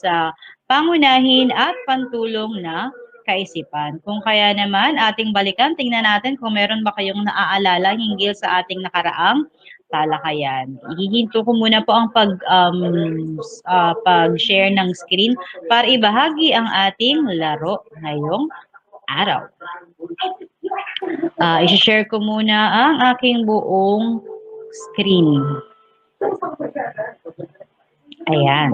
sa pangunahin at pantulong na kaisipan. Kung kaya naman, ating balikan, tingnan natin kung meron ba kayong naaalala hinggil sa ating nakaraang talakayan. Ihihinto ko muna po ang pag-share ng screen para ibahagi ang ating laro ngayong araw. I-share ko muna ang aking buong screen. Ayan.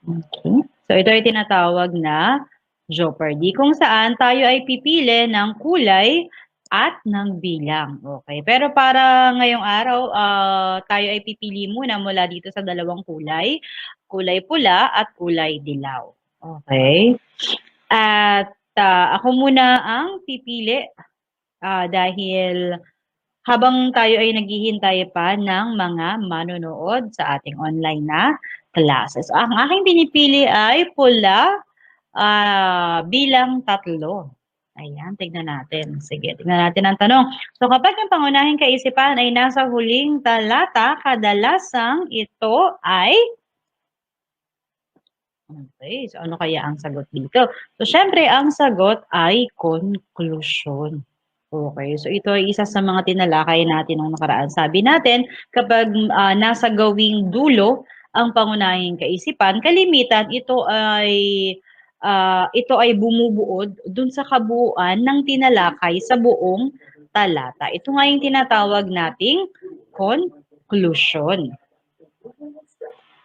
Okay. So ito ay tinatawag na Jeopardy, kung saan tayo ay pipili ng kulay at ng bilang. Okay. Pero para ngayong araw, tayo ay pipili muna mula dito sa dalawang kulay. Kulay pula at kulay dilaw. Okay. At ako muna ang pipili dahil habang tayo ay naghihintay pa ng mga manonood sa ating online na classes. Ang aking pinipili ay pula bilang 3. Ayan, tignan natin. Sige, tignan natin ang tanong. So kapag ang pangunahing kaisipan ay nasa huling talata, kadalasang ito ay... Okay, so ano kaya ang sagot dito? So syempre, ang sagot ay conclusion. Okay, so ito ay isa sa mga tinalakay natin noong nakaraan. Sabi natin, kapag nasa gawing dulo ang pangunahing kaisipan, kalimitan ito ay bumubuod dun sa kabuuan ng tinalakay sa buong talata. Ito nga yung tinatawag nating conclusion.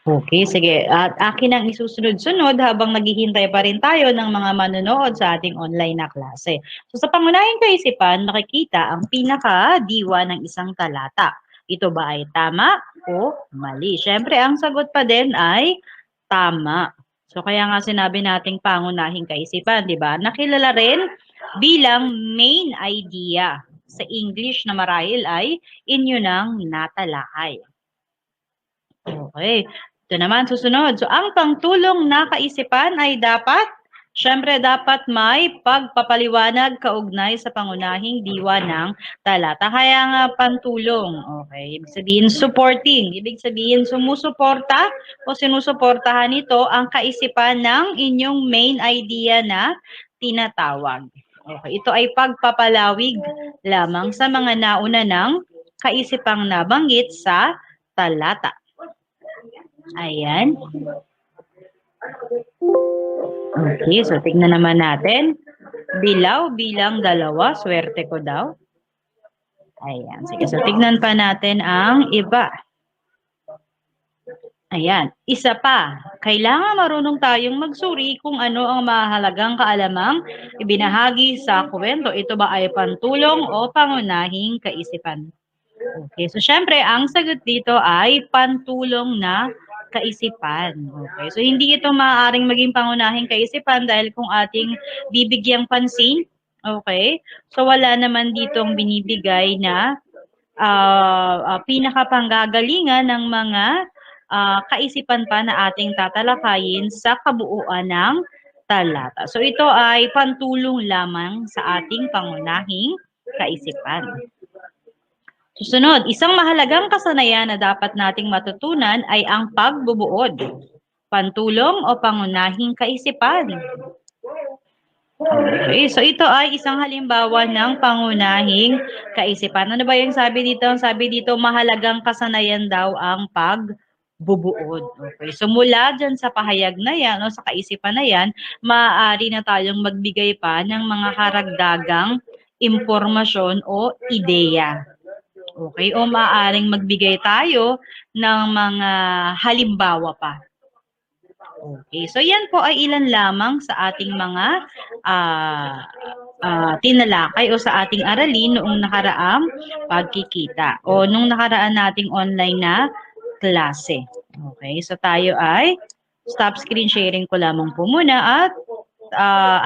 Okay, sige. At akin ang isusunod-sunod habang naghihintay pa rin tayo ng mga manonood sa ating online na klase. So sa pangunahing kaisipan, makikita ang pinaka-diwa ng isang talata. Ito ba ay tama o mali? Siyempre, ang sagot pa din ay tama. So kaya nga sinabi nating pangunahing kaisipan, di ba? Nakilala rin bilang main idea. Sa English na marahil ay inyo nang natalakay. Okay. Ito naman, susunod. So, ang pangtulong na kaisipan ay syempre dapat may pagpapaliwanag kaugnay sa pangunahing diwa ng talata. Kaya nga pantulong. Okay. Ibig sabihin supporting. Ibig sabihin sumusuporta o sinusuportahan ito ang kaisipan ng inyong main idea na tinatawag. Okay. Ito ay pagpapalawig lamang sa mga nauna ng kaisipang nabanggit sa talata. Ayan. Okay, so tignan naman natin. Dilaw bilang 2, swerte ko daw. Ayan, sige. So tignan pa natin ang iba. Ayan, isa pa. Kailangan marunong tayong magsuri kung ano ang mahalagang kaalamang ibinahagi sa kwento. Ito ba ay pantulong o pangunahing kaisipan? Okay, so syempre, ang sagot dito ay pantulong na kaisipan. Okay, so hindi ito maaaring maging pangunahing kaisipan dahil kung ating bibigyang pansin, okay, so wala naman ditong binibigay na pinakapanggagalingan ng mga kaisipan pa na ating tatalakayin sa kabuuan ng talata. So ito ay pantulong lamang sa ating pangunahing kaisipan. Susunod, isang mahalagang kasanayan na dapat nating matutunan ay ang pagbubuod. Pantulong o pangunahing kaisipan? Okay, so ito ay isang halimbawa ng pangunahing kaisipan. Ano ba yung sabi dito? Ang sabi dito, mahalagang kasanayan daw ang pagbubuod. Okay, so mula dyan sa pahayag na yan o sa kaisipan na yan, maaari na tayong magbigay pa ng mga karagdagang impormasyon o ideya. Okay, o maaaring magbigay tayo ng mga halimbawa pa. Okay, so yan po ay ilan lamang sa ating mga tinalakay o sa ating aralin noong nakaraang pagkikita o nung nakaraan nating online na klase. Okay, so tayo ay stop screen sharing ko lamang po muna at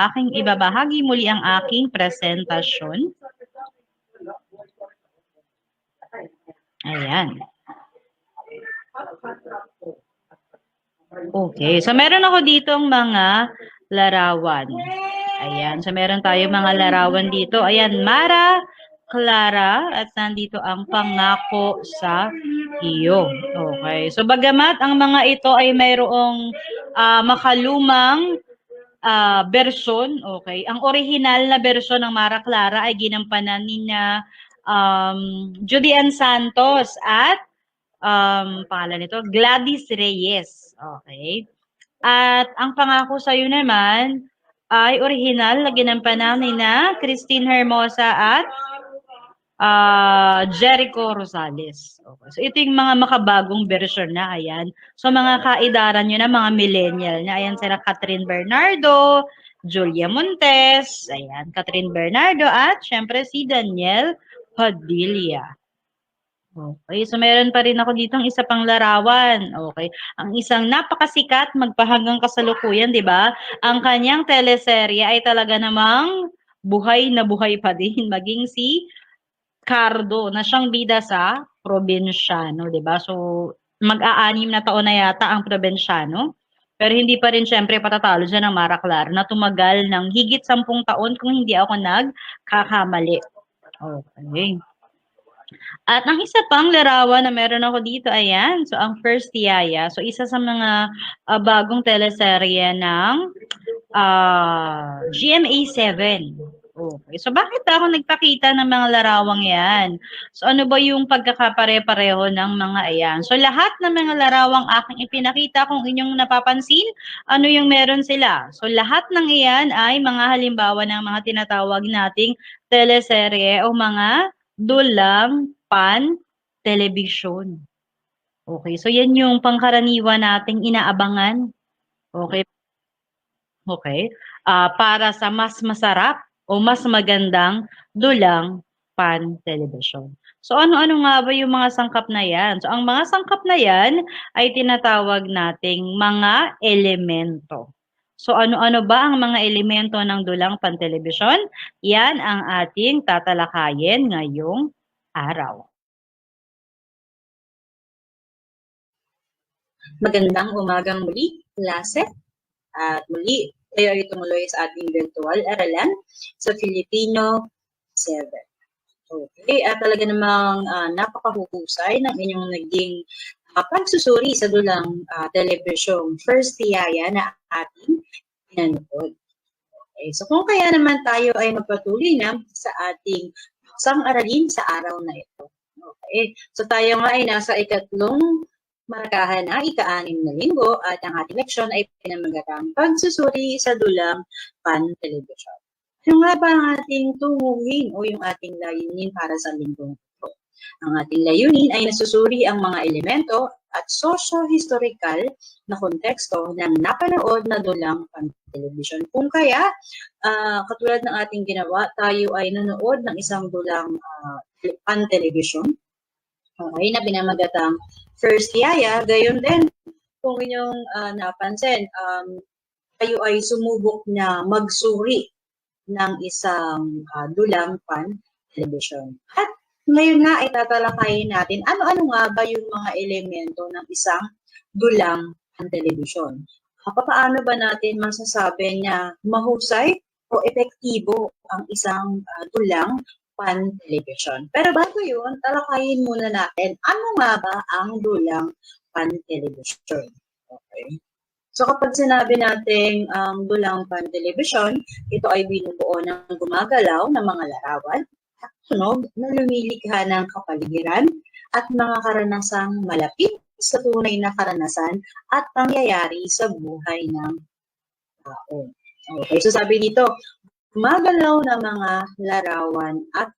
aking ibabahagi muli ang aking presentasyon. Ayan. Okay, so meron ako ditong mga larawan. Ayan, so meron tayo mga larawan dito. Ayan, Mara, Clara at nandito ang pangako sa iyo. Okay. So bagamat ang mga ito ay mayroong makalumang version, okay. Ang original na version ng Mara Clara ay ginampanan ni na Julian Santos at pangalan nito Gladys Reyes. Okay. At ang pangako sa iyo naman ay original na ginampanan ni na Christine Hermosa at Jericho Rosales. Okay. So ito yung mga makabagong version na, ayan. So mga kaidaran nyo na, mga millennial na, ayan sila Catherine Bernardo, Julia Montes, ayan, Catherine Bernardo, at syempre si Daniel Padilla. Okay, so meron pa rin ako ditong isa pang larawan. Okay, ang isang napakasikat magpahanggang kasalukuyan, di ba? Ang kanyang teleserye ay talaga namang buhay na buhay pa din, maging si Cardo na siyang bida sa Probinsyano, 'di ba? So mag-aanim na taon na yata ang Probinsyano. Pero hindi pa rin siyempre patatalo diyan ng Mara Clara na tumagal ng higit 10 taon kung hindi ako nagkakamali. Okay. At ang isa pang larawan na meron ako dito, ayan. So ang First Yaya. So isa sa mga bagong teleserye ng GMA7. Okay. So bakit ako nagpakita ng mga larawang yan? So ano ba yung pagkakapare-pareho ng mga ayan? So lahat ng mga larawang aking ipinakita, kung inyong napapansin, ano yung meron sila? So lahat ng iyan ay mga halimbawa ng mga tinatawag nating teleserye o mga dulang pan television. Okay. So yan yung pangkaraniwan nating inaabangan. Okay. Okay. Para sa mas masarap o mas magandang dulang pan-television. So ano-ano nga ba yung mga sangkap na yan? So ang mga sangkap na yan ay tinatawag nating mga elemento. So ano-ano ba ang mga elemento ng dulang pan-television? Yan ang ating tatalakayin ngayong araw. Magandang umagang muli, klase. At muli, tayo ay tumuloy sa ating virtual aralan sa Filipino 7. Okay, at talaga namang napakahusay ng inyong naging pagsusuri sa dulang television First Yaya na ating pinanood. Okay, so kung kaya naman tayo ay magpatuloy na sa ating sang-aralin sa araw na ito. Okay, so tayo nga ay nasa ikatlong markahan na ika-6 na linggo at ang ating leksyon ay pinamagatang pagsusuri sa dulang pan-television. Ano nga ba ang ating tunguhin o yung ating layunin para sa linggong ito? Ang ating layunin ay nasusuri ang mga elemento at socio-historical na konteksto ng napanood na dulang pan-television. Kung kaya, katulad ng ating ginawa, tayo ay nanood ng isang dulang pan-television. Okay, na pinamagatang First Yaya, gayon din, kung inyong napansin, tayo ay sumubok na magsuri ng isang dulang pan-television. At ngayon nga ay tatalakayin natin ano-ano nga ba yung mga elemento ng isang dulang pan-television. Paano ba natin masasabi na mahusay o epektibo ang isang dulang pan-television? Pero bago yun, talakayin muna natin ano nga ba ang dulang pan-television. Okay. So kapag sinabi natin ang dulang pan-television, ito ay binubuo ng gumagalaw na mga larawan at tunog na lumilikha ng kapaligiran at mga karanasang malapit sa tunay na karanasan at pangyayari sa buhay ng tao. Okay, so sabi dito, gumagalaw na mga larawan at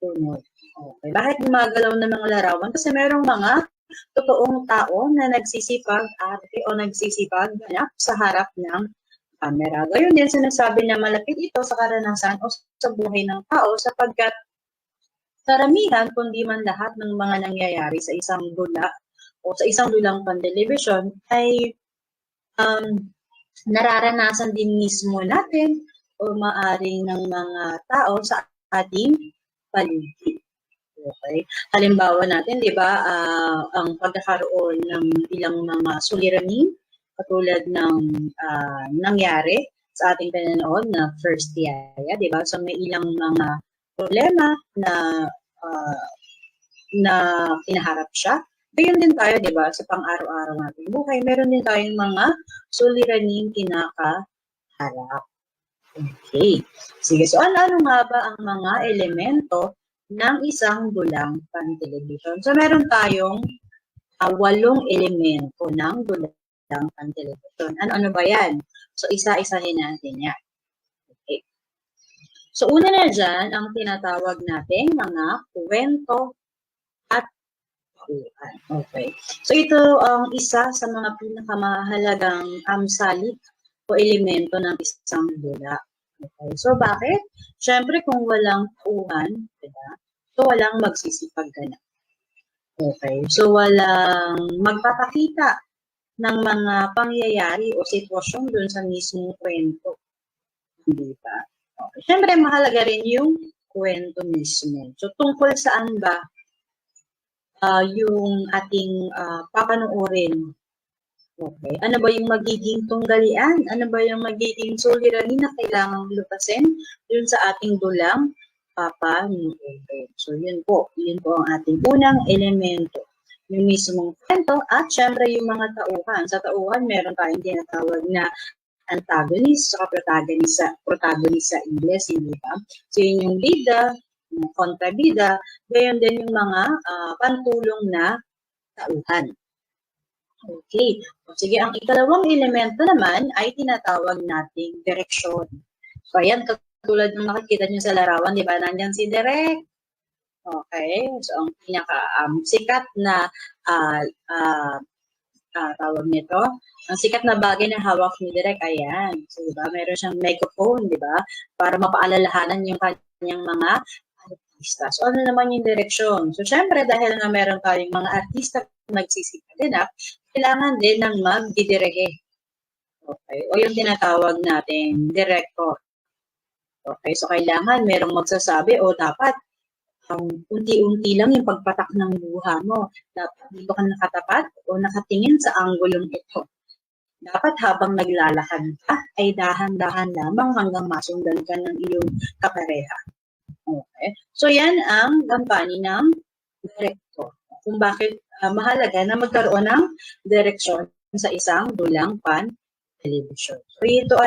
tunog. Okay, bakit gumagalaw na mga larawan? Kasi merong mga totoong tao na nagsisipag-arte o nagsisipag-ganap sa harap ng camera. Gayon din sinasabi na malapit ito sa karanasan o sa buhay ng tao sapagkat karamihan, kundi man lahat ng mga nangyayari sa isang dula o sa isang dulang pan-television ay nararanasan din mismo natin o maaring ng mga tao sa ating paligid. Okay. Halimbawa natin, di ba, ang pagkakaroon ng ilang mga suliranin katulad ng nangyari sa ating pinanood na First Yaya, di ba? So may ilang mga problema ah, na kinaharap siya. Gayon din tayo, di ba, sa pang-araw-araw nating buhay, meron din tayong mga suliraning kinakaharap. Okay. Sige, so ano nga ba ang mga elemento ng isang dulang pan-television? So meron tayong 8 elemento ng dulang pan-television. Ano ba yan? So isa-isahin natin yan. Okay. So una na dyan, ang tinatawag natin mga kwento at pauhan. Okay. So ito ang isa sa mga pinakamahalagang salik o elemento ng isang dula. Okay. So bakit? Siyempre kung walang pauhan, diba? So walang magsisipagganap. Okay. So walang magpapakita ng mga pangyayari o sitwasyon dun sa mismong kwento. Hindi ba? Okay. Siyempre mahalaga rin yung kwento mismo. So tungkol saan ba yung ating papanoorin? Okay. Ano ba yung magiging tunggalian? Ano ba yung magiging suliranin na kailangang lupasin dun sa ating dulang papanoorin? So yun po ang ating unang elemento. Yung mismong kwento at syempre yung mga tauhan. Sa tauhan, meron tayong tinatawag na antagonist at protagonist sa English, hindi ba? So yun yung bida, yung kontrabida, gayon din yung mga pantulong na tauhan. Okay. Sige, ang ikalawang elemento naman ay tinatawag nating direksyon. So ayan, katulad ng makikita nyo sa larawan, di ba? Nandyan si Direk. Okay. So ang pinaka sikat na tawag nito, ang sikat na bagay na hawak ni Direk, ayan. So, di ba? Meron siyang microphone, di ba? Para mapaalalahanan yung kanyang mga artista. So, ano naman yung direksyon? So, syempre, dahil nga meron tayong mga artista nagsisipaganap, kailangan din ng magdidirige. Okay. O yung tinatawag natin, director. Okay. So, kailangan merong magsasabi o dapat unti-unti lang yung pagpatak ng luha mo. Dapat dito ka nakatapat o nakatingin sa anggulong ito. Dapat habang naglalakad ka, ay dahan-dahan lamang hanggang masundan ka ng iyong kapareha. Okay. So, yan ang gampanin ng direktor. Kung bakit mahalaga na magkaroon ng direksyon sa isang dulang pan-television. So, ito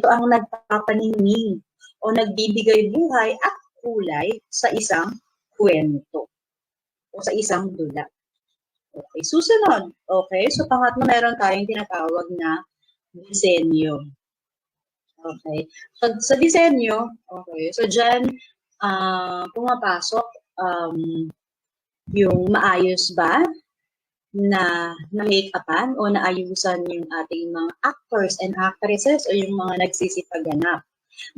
ang nagpapaningning o nagbibigay buhay at kulay sa isang kwento o sa isang dula. Okay, susunod. Okay, so pangatlo meron tayong tinatawag na disenyo. Okay, so sa disenyo, okay, so dyan pumapasok yung maayos ba na make-upan o naayusan yung ating mga actors and actresses o yung mga nagsisipaganap.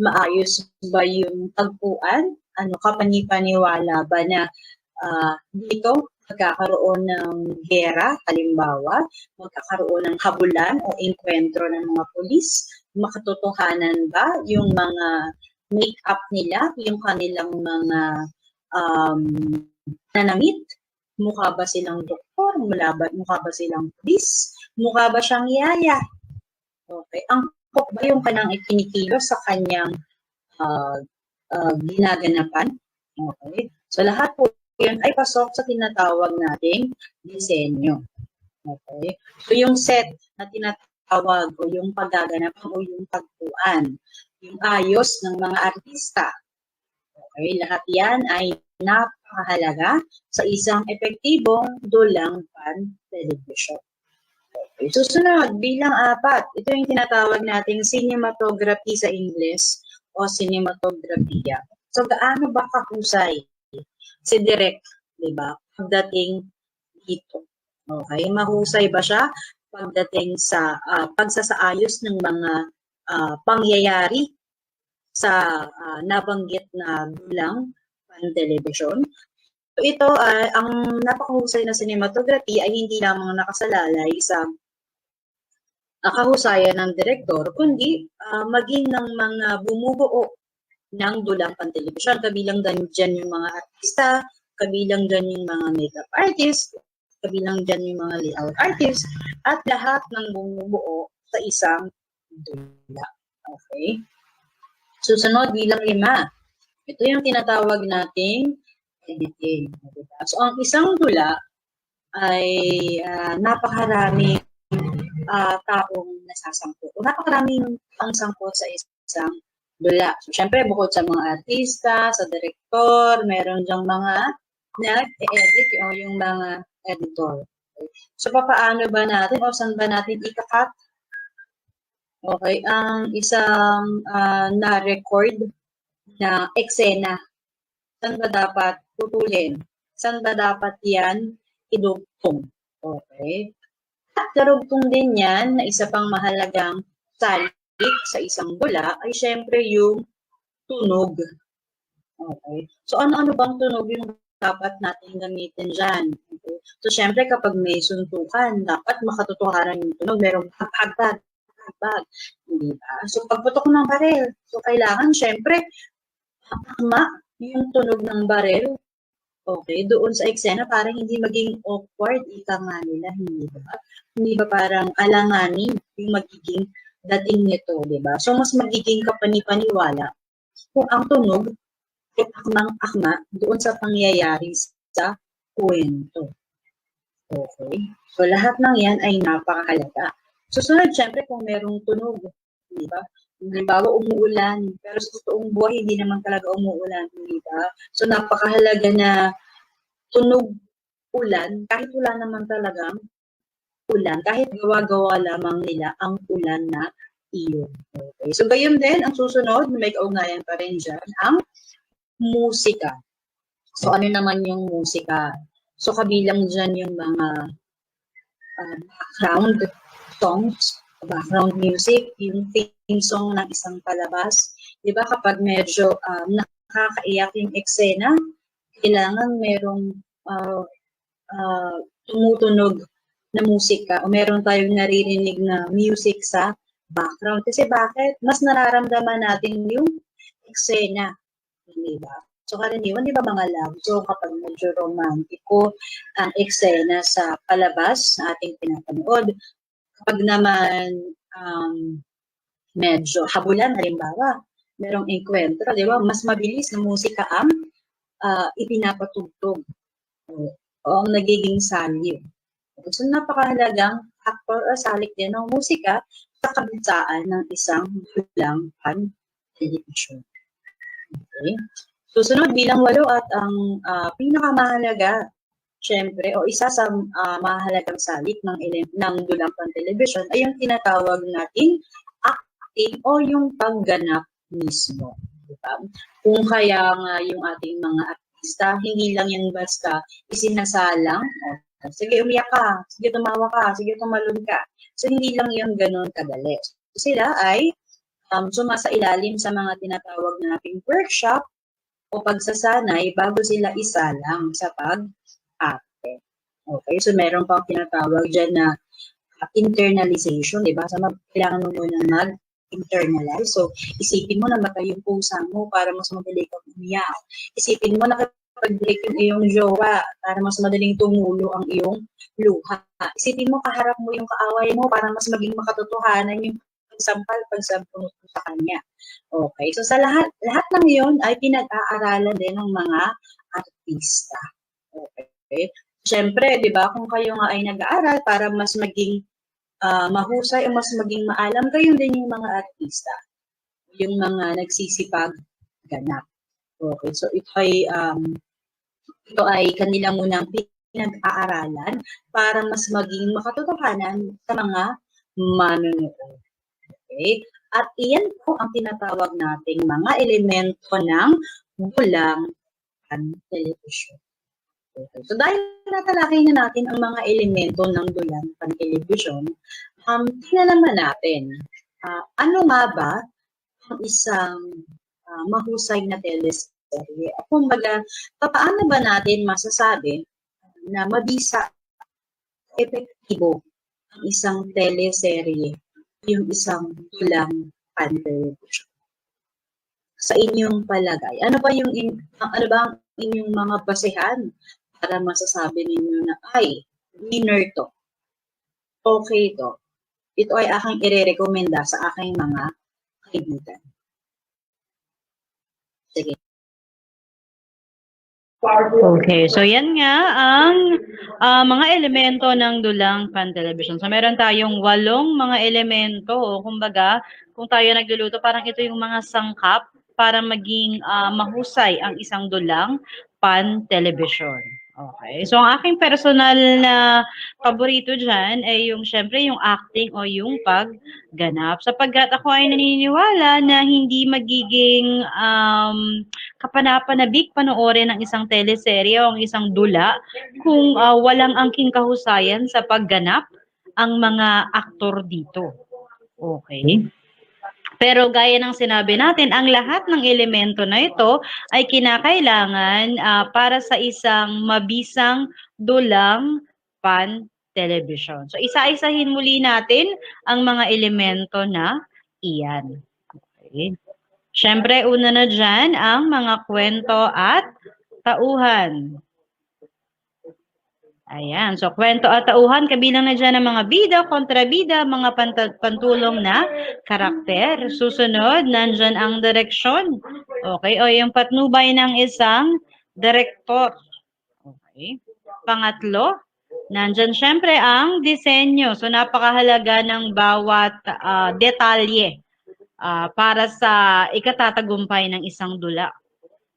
Maayos ba yung tagpuan? Kapani-paniwala ba na dito magkakaroon ng gera, halimbawa, magkakaroon ng habulan o enkwentro ng mga pulis? Makatotohanan ba yung mga make-up nila, yung kanilang mga nanamit? Mukha ba silang doktor? Mukha ba silang pulis? Mukha ba siyang yaya? Okay. Angkop ba yung kanang ikinikilos sa kanyang ginaganapan? Okay. So lahat po yan ay pasok sa tinatawag nating disenyo. Okay. So yung set na tinatawag o yung paggaganapan o yung tagpuan, yung ayos ng mga artista. Okay. Lahat yan ay napakahalaga sa isang epektibong dulang pan-television. Okay. Susunod, bilang 4, ito yung tinatawag nating cinematography sa English o cinematografiya. So, gaano ba kahusay si Direk, di ba, pagdating dito? Okay, mahusay ba siya pagdating sa pagsasaayos ng mga pangyayari sa nabanggit na dulang pan-television? So, ito, ang napakahusay na cinematography ay hindi lamang nakasalalay sa kahusayan ng direktor, kundi maging ng mga bumubuo ng dulang pan-television. Kabilang dyan yung mga artista, kabilang dyan yung mga makeup artist, kabilang dyan yung mga layout artist, at lahat ng bumubuo sa isang dula. Okay? Susunod, bilang 5. Ito yung tinatawag nating editing. Diba? So, ang isang dula ay napakaraming taong nasasangkot. O napakaraming ang sangkot sa isang dula. So, syempre, bukod sa mga artista, sa direktor, meron dyang mga nag-edit o yung mga editor. Okay. So, papaano ba natin o saan ba natin ikakat? Okay, ang isang na-record na eksena, saan ba dapat putulin? Saan ba dapat yan idugtong? Okay. At karugtong din yan na isa pang mahalagang salik sa isang dula ay syempre yung tunog. Okay. So ano-ano bang tunog yung dapat natin gamitin dyan? Okay. So syempre kapag may suntukan, dapat makatotohanan yung tunog. Merong hagbag. Hindi ba? So pagputok ng baril, so kailangan syempre akma yung tunog ng baril. Okay, doon sa eksena para hindi maging awkward, ika nga nila, hindi ba? Hindi ba parang alanganin yung magiging dating nito, di ba? So, mas magiging kapani-paniwala kung ang tunog ay akmang-akma doon sa pangyayari sa kwento. Okay? So, lahat ng yan ay napakahalaga. Susunod, syempre, kung merong tunog, di ba? Halimbawa, umuulan, pero sa totoong buhay, hindi naman talaga umuulan, di ba? So, napakahalaga na tunog ulan, kahit wala naman talagang ulan, kahit gawa-gawa lamang nila ang ulan na iyon. Okay. So, gayon din, ang susunod, may kaugnayan pa rin dyan, ang musika. So, ano naman yung musika? So, kabilang dyan yung mga background songs, background music, yung theme song ng isang palabas. Di ba kapag medyo nakakaiyak yung eksena, kailangan merong tumutunog na musika o meron tayong naririnig na music sa background. Kasi bakit? Mas nararamdaman natin yung eksena. Di ba? So, karaniwan, di ba mga love? So, kapag medyo romantiko ang eksena sa palabas na ating pinapanood, kapag naman medyo habulan, halimbawa, merong enkwentro, di ba? Mas mabilis na musika ang ipinapatugtog o ang nagiging salyo. So, napakahalagang factor o salik din ng musika sa kabitsaan ng isang dulang pan-television. Okay. Susunod bilang 8 at ang pinakamahalaga, syempre, o isa sa mahalagang salik ng dulang pan-television ay yung tinatawag nating acting o yung pagganap mismo. Diba? Kung kaya nga yung ating mga artista, hindi lang yan basta isinasalang, sige umiyak ka, sige tumawa ka, sige tumalon ka. So hindi lang yun ganun kadali. So, sila ay sumasailalim sa mga tinatawag nating workshop o pagsasanay bago sila isalang sa pag-arte. Okay, so meron pang tinatawag dyan na internalization, di ba? So kailangan mo muna mag-internalize. So isipin mo na matay yung pusa mo para mas madali kang umiyak. Isipin mo na pag-break yung iyong jowa para mas madaling tumulo ang iyong luha. Isipin mo kaharap mo yung kaaway mo para mas maging makatotohanan yung pagsampunot mo sa kanya. Okay, so sa lahat ng yun ay pinag-aaralan din ng mga artista. Okay. Siyempre, di ba, kung kayo nga ay nag-aaral para mas maging mahusay o mas maging maalam, kayo din yung mga artista. Yung mga nagsisipag ganap. Okay, so ito ay kanila munang pinag-aaralan para mas maging makatotohanan sa mga manonood. Okay? At iyan po ang tinatawag nating mga elemento ng dulang pan-television. Okay. So dahil natalakay na natin ang mga elemento ng dulang pan-television, tingnan naman natin, ano nga ba ang isang mahusay na teleserye? Kumbaga, paano ba natin masasabi na mabisa, epektibo ang isang teleserye, yung isang dulang pan-television? Sa inyong palagay, ano ba ang inyong mga basehan para masasabi ninyo na ay winner to, okay to, ito ay aking irerekomenda sa aking mga kaibigan? Sige. Okay, so yan nga ang mga elemento ng dulang pan-television. So meron tayong 8 mga elemento, o kumbaga, kung tayo nagluluto, parang ito yung mga sangkap para maging mahusay ang isang dulang pan-television. Okay. So ang aking personal na paborito diyan ay yung syempre yung acting o yung pagganap, sapagkat ako ay naniniwala na hindi magiging kapanapanabik panoorin ng isang teleserye o ang isang dula kung walang angking kahusayan sa pagganap ang mga aktor dito. Okay. Pero gaya ng sinabi natin, ang lahat ng elemento na ito ay kinakailangan para sa isang mabisang dulang pan-television. So isa-isahin muli natin ang mga elemento na iyan. Okay. Siyempre, una na dyan ang mga kwento at tauhan. Ayan. So, kwento at tauhan, kabilang na dyan ang mga bida, kontrabida, mga pantulong na karakter. Susunod, nandyan ang direksyon. Okay. O yung patnubay ng isang direktor. Okay. Pangatlo, nandyan syempre ang disenyo. So, napakahalaga ng bawat detalye para sa ikatatagumpay ng isang dula.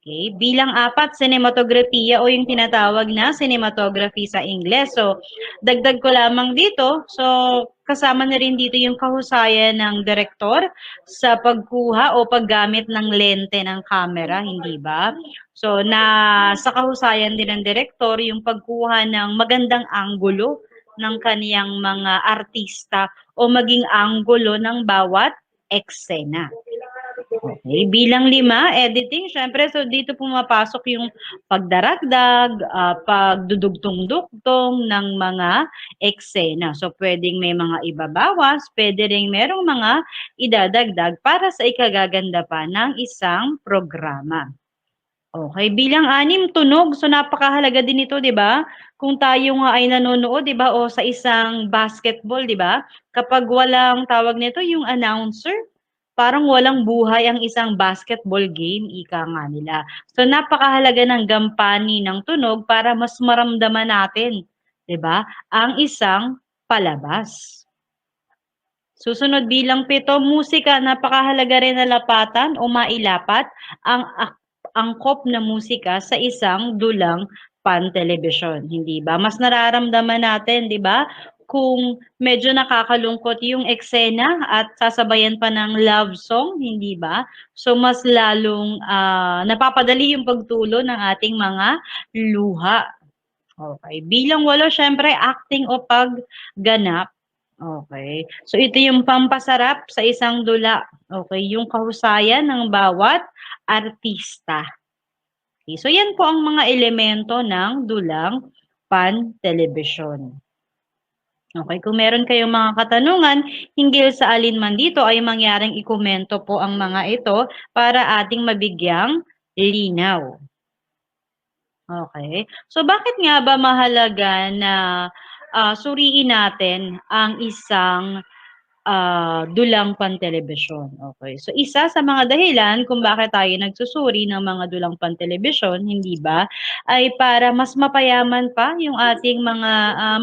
Okay. Bilang 4, cinematografiya o yung tinatawag na cinematography sa Ingles. So, dagdag ko lamang dito. So, kasama na rin dito yung kahusayan ng direktor sa pagkuha o paggamit ng lente ng camera, hindi ba? So, sa kahusayan din ng direktor, yung pagkuha ng magandang anggulo ng kaniyang mga artista o maging anggulo ng bawat eksena. Okay. Bilang 5, editing, syempre, so dito pumapasok yung pagdaragdag, pagdudugtong-dugtong ng mga eksena. So, pwedeng may mga ibabawas, pwede rin merong mga idadagdag para sa ikagaganda pa ng isang programa. Okay, bilang 6, tunog. So, napakahalaga din ito, di ba? Kung tayo nga ay nanonood, di ba, o sa isang basketball, di ba? Kapag walang tawag nito, yung announcer, parang walang buhay ang isang basketball game, ika nga nila. So, napakahalaga ng gampani ng tunog para mas maramdaman natin, di ba, ang isang palabas. Susunod bilang 7, musika, napakahalaga rin na lapatan o mailapat ang angkop na musika sa isang dulang pan-television, hindi ba? Mas nararamdaman natin, di ba? Kung medyo nakakalungkot yung eksena at sasabayan pa ng love song, hindi ba? So, mas lalong napapadali yung pagtulo ng ating mga luha. Okay. Bilang 8, syempre, acting o pagganap. Okay. So, ito yung pampasarap sa isang dula. Okay. Yung kahusayan ng bawat artista. Okay. So, yan po ang mga elemento ng dulang pan-television. Okay. Kung meron kayong mga katanungan hinggil sa alinman dito ay mangyaring ikomento po ang mga ito para ating mabigyang linaw. Okay. So, bakit nga ba mahalaga na suriin natin ang isang dulang pan-telebisyon? Okay. So, isa sa mga dahilan kung bakit tayo nagsusuri ng mga dulang pan-telebisyon, hindi ba, ay para mas mapayaman pa yung ating mga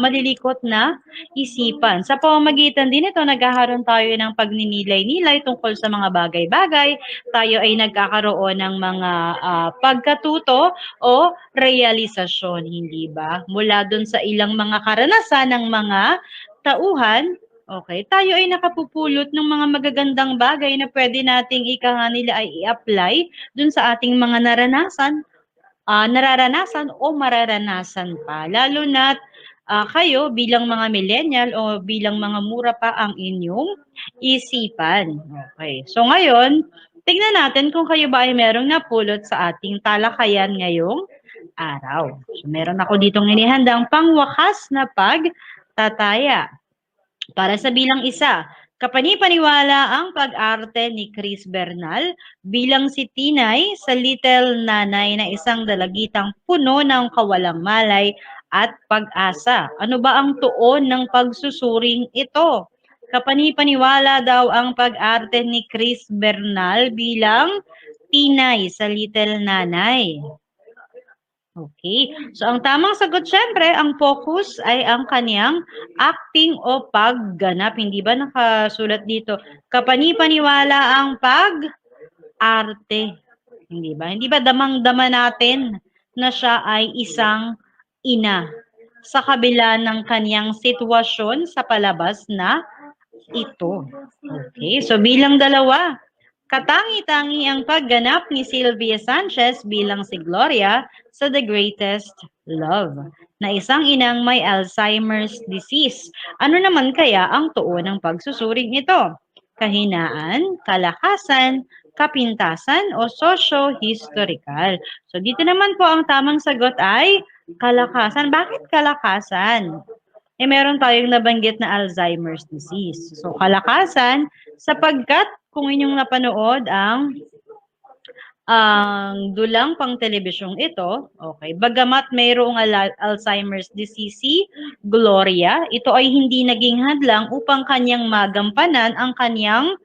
malilikot na isipan. Sa pamamagitan din ito, nagkakaroon tayo ng pagninilay-nilay tungkol sa mga bagay-bagay. Tayo ay nagkakaroon ng mga pagkatuto o realisasyon, hindi ba? Mula dun sa ilang mga karanasan ng mga tauhan. Okay, tayo ay nakapupulot ng mga magagandang bagay na pwede nating ika nga nila ay i-apply dun sa ating mga nararanasan o mararanasan pa. Lalo na't kayo bilang mga millennial o bilang mga mura pa ang inyong isipan. Okay, so ngayon, tignan natin kung kayo ba ay merong napulot sa ating talakayan ngayong araw. So meron ako ditong inihandang pangwakas na pagtataya. Para sa bilang 1, kapanipaniwala ang pag-arte ni Chris Bernal bilang si Tinay sa Little Nanay na isang dalagitang puno ng kawalang malay at pag-asa. Ano ba ang tuon ng pagsusuring ito? Kapanipaniwala daw ang pag-arte ni Chris Bernal bilang Tinay sa Little Nanay. Okay. So, ang tamang sagot, syempre, ang focus ay ang kaniyang acting o pagganap. Hindi ba nakasulat dito? Kapani-paniwala ang pag-arte. Hindi ba? Hindi ba damang-dama natin na siya ay isang ina sa kabila ng kaniyang sitwasyon sa palabas na ito. Okay. So, bilang dalawa, katangi-tangi ang pagganap ni Sylvia Sanchez bilang si Gloria sa The Greatest Love, na isang inang may Alzheimer's disease. Ano naman kaya ang tuon ng pagsusuring ito? Kahinaan, kalakasan, kapintasan, o socio-historical? So dito naman po ang tamang sagot ay kalakasan. Bakit kalakasan? Meron tayong nabanggit na Alzheimer's disease. So, kalakasan, sapagkat kung inyong napanood ang dulang pang telebisyong ito, okay, bagamat mayroong Alzheimer's disease si Gloria, ito ay hindi naging hadlang upang kanyang magampanan ang kanyang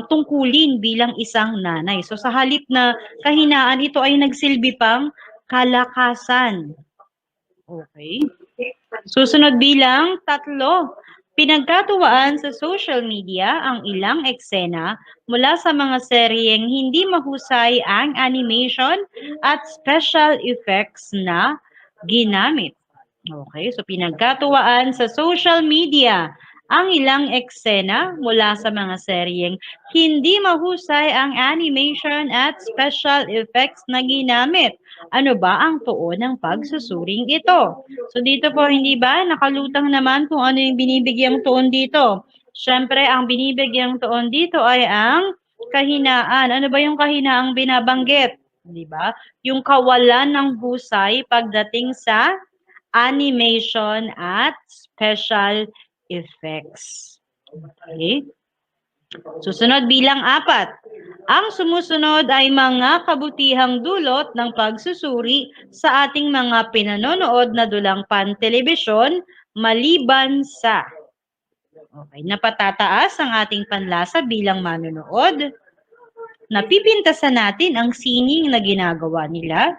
tungkulin bilang isang nanay. So, sa halip na kahinaan, ito ay nagsilbi pang kalakasan. Okay. Susunod bilang 3. Pinagkatuwaan sa social media ang ilang eksena mula sa mga seryeng hindi mahusay ang animation at special effects na ginamit. Okay, so pinagkatuwaan sa social media ang ilang eksena mula sa mga seryeng hindi mahusay ang animation at special effects na ginamit. Ano ba ang tuon ng pagsusuring ito? So dito po, hindi ba nakalutang naman kung ano yung binibigyang tuon dito? Siyempre, ang binibigyang tuon dito ay ang kahinaan. Ano ba yung kahinaang binabanggit? Di ba? Yung kawalan ng husay pagdating sa animation at special effects. Okay? Susunod bilang 4. Ang sumusunod ay mga kabutihang dulot ng pagsusuri sa ating mga pinanonood na dulang pan-telebisyon maliban sa napatataas ang ating panlasa bilang manonood, napipintasan natin ang sining na ginagawa nila,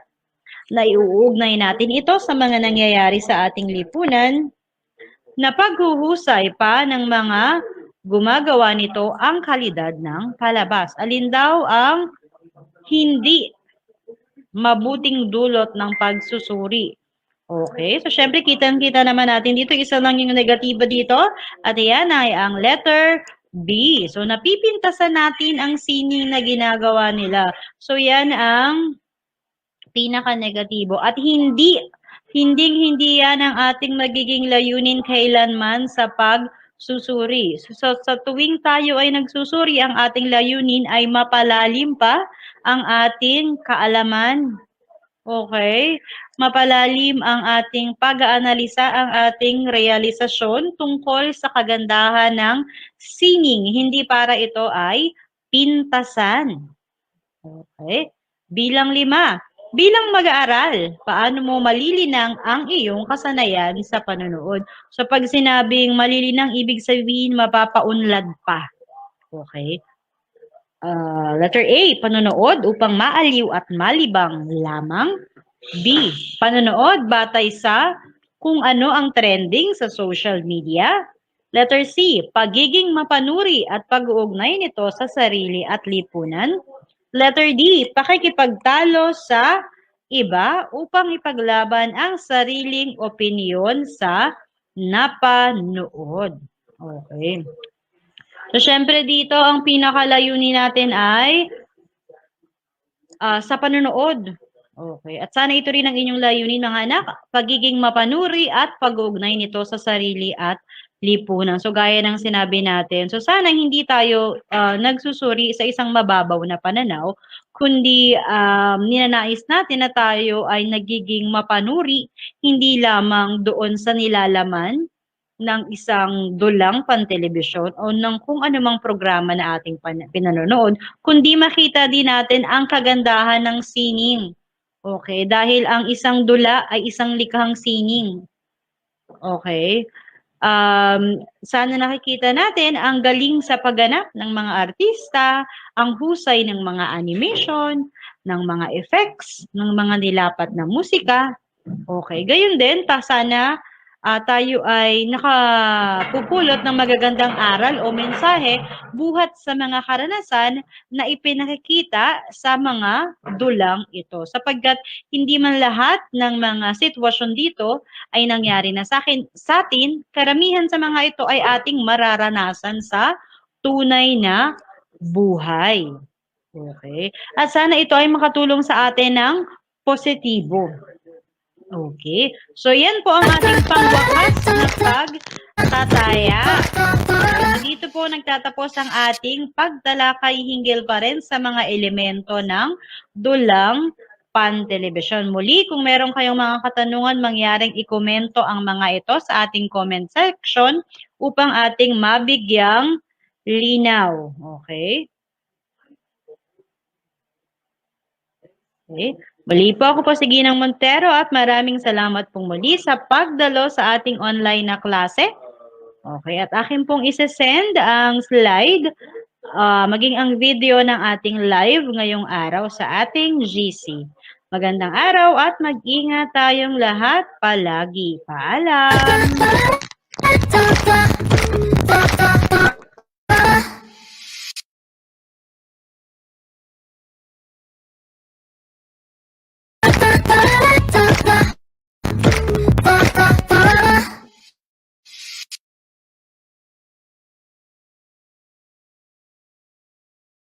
naiuugnay natin ito sa mga nangyayari sa ating lipunan, na paghuhusay pa ng mga gumagawa nito ang kalidad ng palabas. Alin daw ang hindi mabuting dulot ng pagsusuri? Okay, so syempre kitang-kita naman natin dito, isa lang yung negatibo dito, at yan ay ang letter B. So napipintasan natin ang sining na ginagawa nila. So yan ang pinaka-negatibo, at hindi yan ang ating magiging layunin kailanman sa pagsusuri. So, sa tuwing tayo ay nagsusuri, ang ating layunin ay mapalalim pa ang ating kaalaman. Okay? Mapalalim ang ating pag-aanalisa, ang ating realisasyon tungkol sa kagandahan ng sining. Hindi para ito ay pintasan. Okay? Bilang 5. Bilang mag-aaral, paano mo malilinang ang iyong kasanayan sa panonood? So pag sinabing malilinang, ibig sabihin mapapaunlad pa. Okay? Letter A, panonood upang maaliw at malibang lamang. B, panonood batay sa kung ano ang trending sa social media. Letter C, pagiging mapanuri at pag-uugnay nito sa sarili at lipunan. Letter D, pakikipagtalo sa iba upang ipaglaban ang sariling opinyon sa napanood. Okay. So, syempre dito, ang pinakalayunin natin ay sa panonood. Okay. At sana ito rin ang inyong layunin, mga anak, pagiging mapanuri at pag-uugnay nito sa sarili at lipunan. So, gaya ng sinabi natin. So, sana hindi tayo nagsusuri sa isang mababaw na pananaw, kundi ninanais natin na tayo ay nagiging mapanuri, hindi lamang doon sa nilalaman ng isang dulang pantelebisyon o ng kung anumang programa na ating pinanonood, kundi makita din natin ang kagandahan ng sining. Okay? Dahil ang isang dula ay isang likhang sining. Okay? Sana nakikita natin ang galing sa pagganap ng mga artista, ang husay ng mga animation, ng mga effects, ng mga nilapat na musika. Okay, gayon din, sana tayo ay nakapupulot ng magagandang aral o mensahe buhat sa mga karanasan na ipinakikita sa mga dulang ito. Sapagkat hindi man lahat ng mga sitwasyon dito ay nangyari na sa atin, karamihan sa mga ito ay ating mararanasan sa tunay na buhay. Okay? At sana ito ay makatulong sa atin ng positibo. Okay. So, yan po ang ating pangwakas na pagtataya. Dito po nagtatapos ang ating pagtalakay hinggil pa rin sa mga elemento ng dulang pantelebisyon. Muli, kung meron kayong mga katanungan, mangyaring ikomento ang mga ito sa ating comment section upang ating mabigyang linaw. Okay? Okay. Muli po ako po si Ginang Montero at maraming salamat pong muli sa pagdalo sa ating online na klase. Okay, at akin pong isesend ang slide, maging ang video ng ating live ngayong araw sa ating GC. Magandang araw at mag-ingat tayong lahat palagi. Paalam!